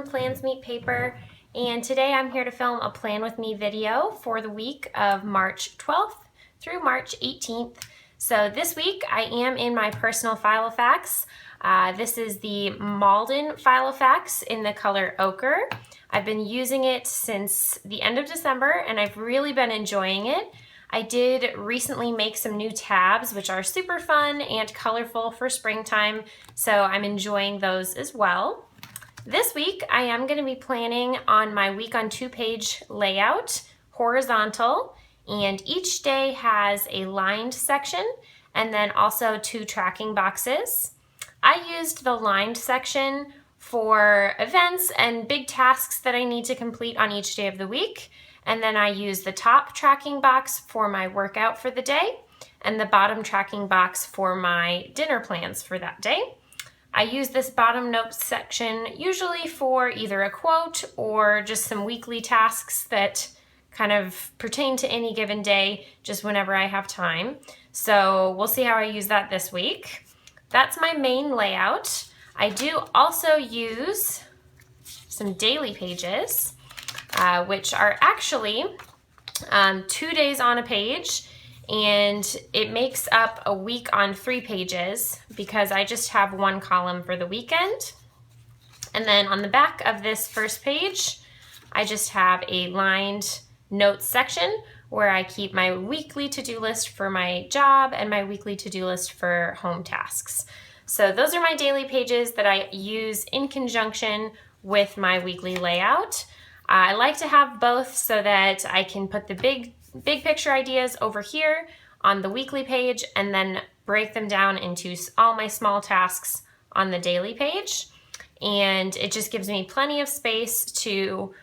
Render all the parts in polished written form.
Plans Meet Paper, and today I'm here to film a Plan With Me video for the week of March 12th through March 18th. So this week I am in my personal Filofax. This is the Malden Filofax in the color ochre. I've been using it since the end of December and I've really been enjoying it. I did recently make some new tabs which are super fun and colorful for springtime, so I'm enjoying those as well. This week I am going to be planning on my week on 2-page layout, horizontal, and each day has a lined section and then also 2 tracking boxes. I used the lined section for events and big tasks that I need to complete on each day of the week. And then I use the top tracking box for my workout for the day and the bottom tracking box for my dinner plans for that day. I use this bottom notes section usually for either a quote or just some weekly tasks that kind of pertain to any given day, just whenever I have time. So we'll see how I use that this week. That's my main layout. I do also use some daily pages, which are actually 2 days on a page, and it makes up a week on 3 pages because I just have 1 column for the weekend. And then on the back of this first page, I just have a lined notes section where I keep my weekly to-do list for my job and my weekly to-do list for home tasks. So those are my daily pages that I use in conjunction with my weekly layout. I like to have both so that I can put the big picture ideas over here on the weekly page and then break them down into all my small tasks on the daily page. And it just gives me plenty of space to,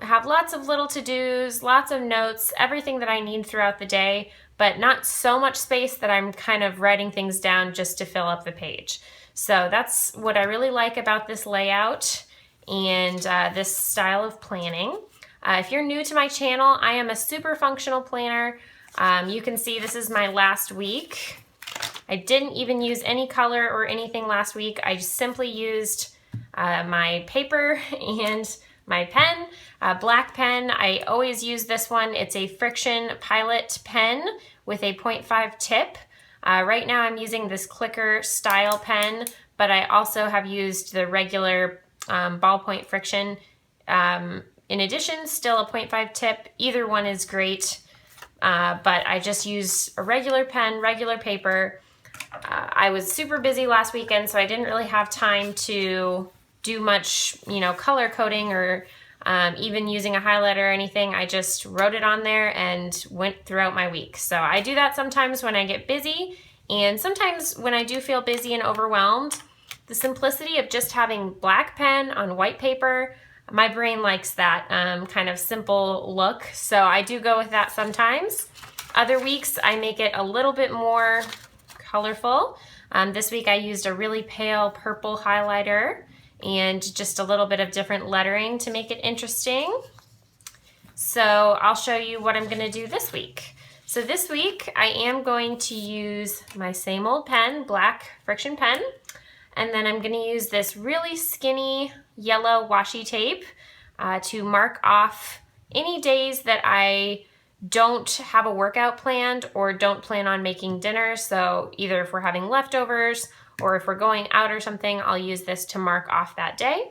have lots of little to-dos, lots of notes, everything that I need throughout the day, but not so much space that I'm kind of writing things down just to fill up the page. So that's what I really like about this layout and this style of planning. If you're new to my channel, I am a super functional planner. You can see this is my last week. I didn't even use any color or anything last week. I just simply used my paper and my pen, black pen. I always use this one. It's a Friction Pilot pen with a 0.5 tip. Right now I'm using this clicker style pen, but I also have used the regular ballpoint Friction. In addition, still a 0.5 tip. Either one is great, but I just use a regular pen, regular paper. I was super busy last weekend, so I didn't really have time to do much, color coding or even using a highlighter or anything. I just wrote it on there and went throughout my week. So I do that sometimes when I get busy, and sometimes when I do feel busy and overwhelmed. The simplicity of just having black pen on white paper, my brain likes that kind of simple look, so I do go with that sometimes. Other weeks I make it a little bit more colorful. This week I used a really pale purple highlighter and just a little bit of different lettering to make it interesting. So I'll show you what I'm going to do this week. So this week I am going to use my same old pen, black Friction pen. And then I'm going to use this really skinny yellow washi tape to mark off any days that I don't have a workout planned or don't plan on making dinner. So either if we're having leftovers or if we're going out or something, I'll use this to mark off that day.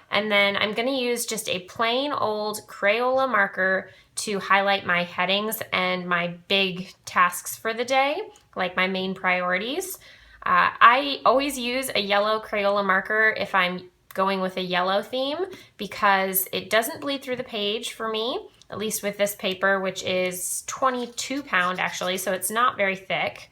And then I'm going to use just a plain old Crayola marker to highlight my headings and my big tasks for the day, like my main priorities. I always use a yellow Crayola marker if I'm going with a yellow theme because it doesn't bleed through the page for me, at least with this paper, which is 22 pound actually, so it's not very thick.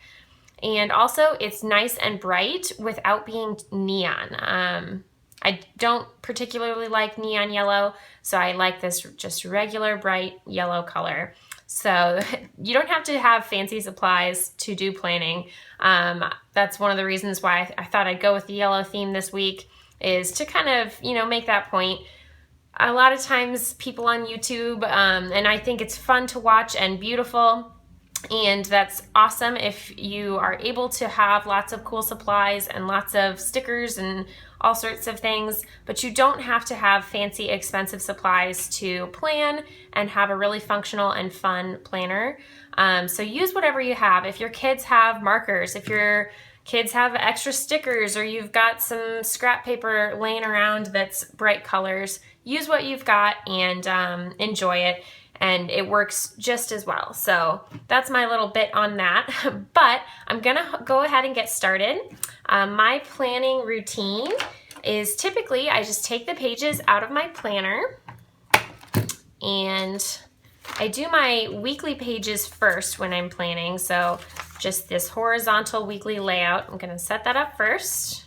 And also it's nice and bright without being neon. I don't particularly like neon yellow, so I like this just regular bright yellow color. So you don't have to have fancy supplies to do planning. That's one of the reasons why I thought I'd go with the yellow theme this week, is to kind of, make that point. A lot of times people on YouTube, and I think it's fun to watch and beautiful, And that's awesome if you are able to have lots of cool supplies and lots of stickers and all sorts of things, but you don't have to have fancy, expensive supplies to plan and have a really functional and fun planner. So use whatever you have. If your kids have markers, if your kids have extra stickers, or you've got some scrap paper laying around that's bright colors, use what you've got and enjoy it. And it works just as well. So that's my little bit on that. But I'm gonna go ahead and get started. My planning routine is typically I just take the pages out of my planner and I do my weekly pages first when I'm planning. So just this horizontal weekly layout, I'm gonna set that up first.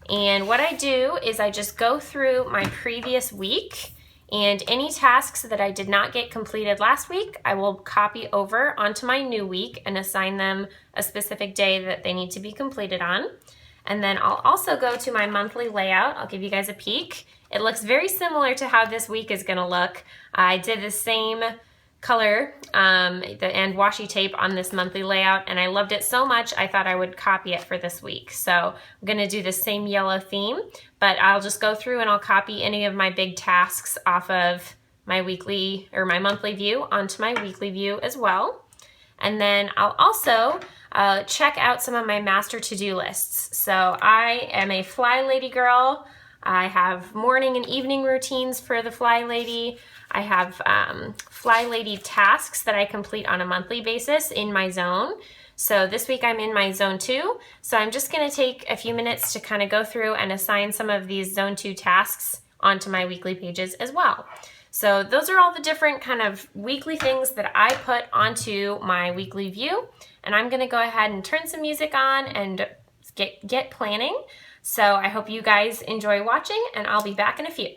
And what I do is I just go through my previous week, and any tasks that I did not get completed last week, I will copy over onto my new week and assign them a specific day that they need to be completed on. And then I'll also go to my monthly layout. I'll give you guys a peek. It looks very similar to how this week is gonna look. I did the same color and washi tape on this monthly layout, and I loved it so much I thought I would copy it for this week. So I'm gonna do the same yellow theme, but I'll just go through and I'll copy any of my big tasks off of my weekly or my monthly view onto my weekly view as well. And then I'll also check out some of my master to-do lists. So I am a Fly Lady girl. I have morning and evening routines for the Fly Lady. I have Fly Lady tasks that I complete on a monthly basis in my zone. So this week I'm in my zone 2. So I'm just gonna take a few minutes to kind of go through and assign some of these zone 2 tasks onto my weekly pages as well. So those are all the different kind of weekly things that I put onto my weekly view. And I'm gonna go ahead and turn some music on and get planning. So I hope you guys enjoy watching, and I'll be back in a few.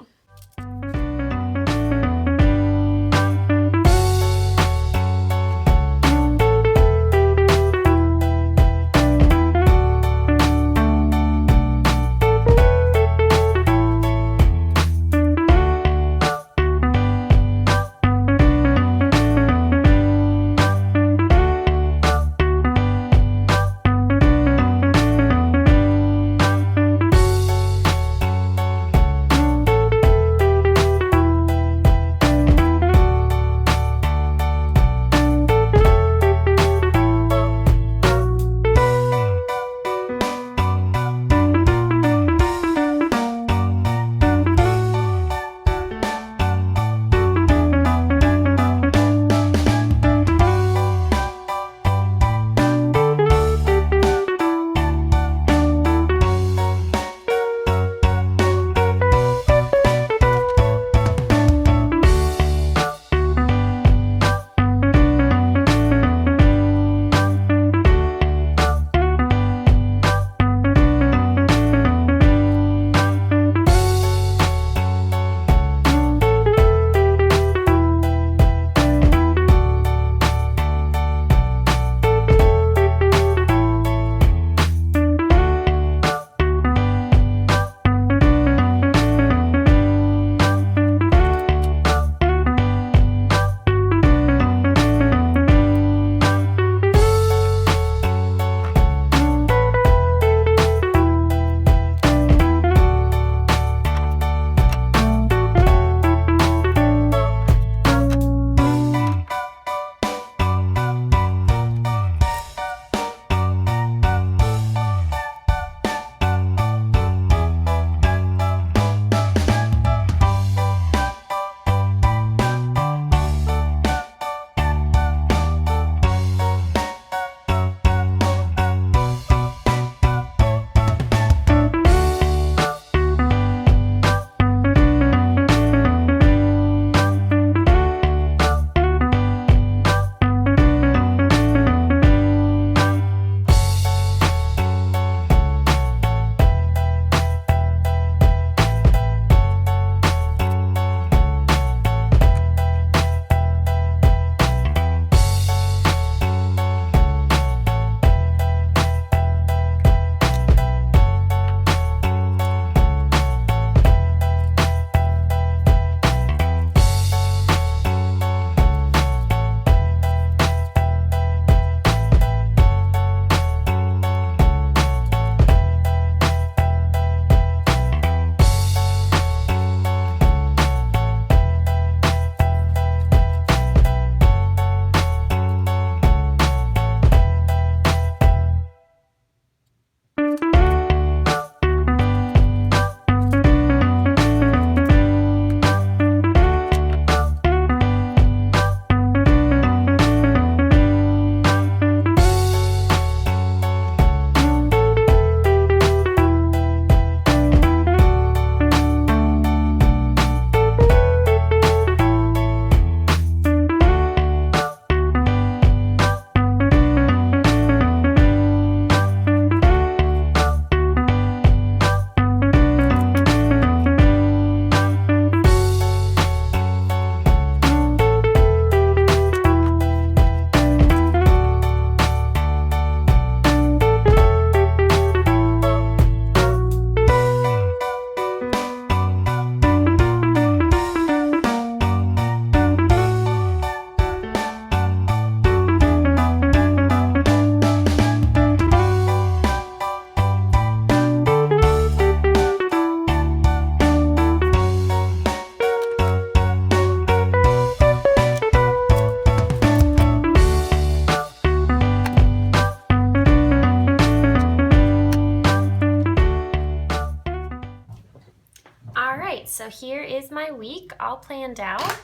is my week all planned out.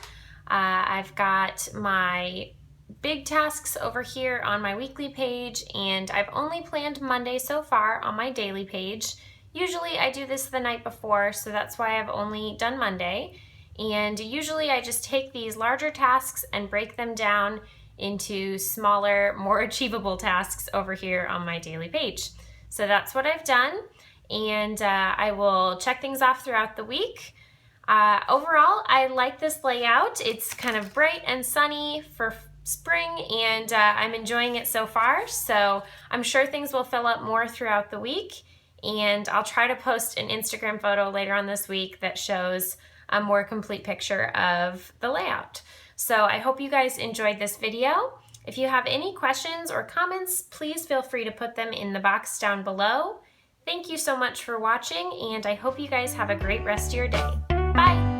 I've got my big tasks over here on my weekly page, and I've only planned Monday so far on my daily page. Usually I do this the night before, so that's why I've only done Monday. And usually I just take these larger tasks and break them down into smaller, more achievable tasks over here on my daily page. So that's what I've done, and I will check things off throughout the week. Overall, I like this layout. It's kind of bright and sunny for spring, and I'm enjoying it so far. So I'm sure things will fill up more throughout the week, and I'll try to post an Instagram photo later on this week that shows a more complete picture of the layout. So I hope you guys enjoyed this video. If you have any questions or comments, please feel free to put them in the box down below. Thank you so much for watching, and I hope you guys have a great rest of your day. Bye!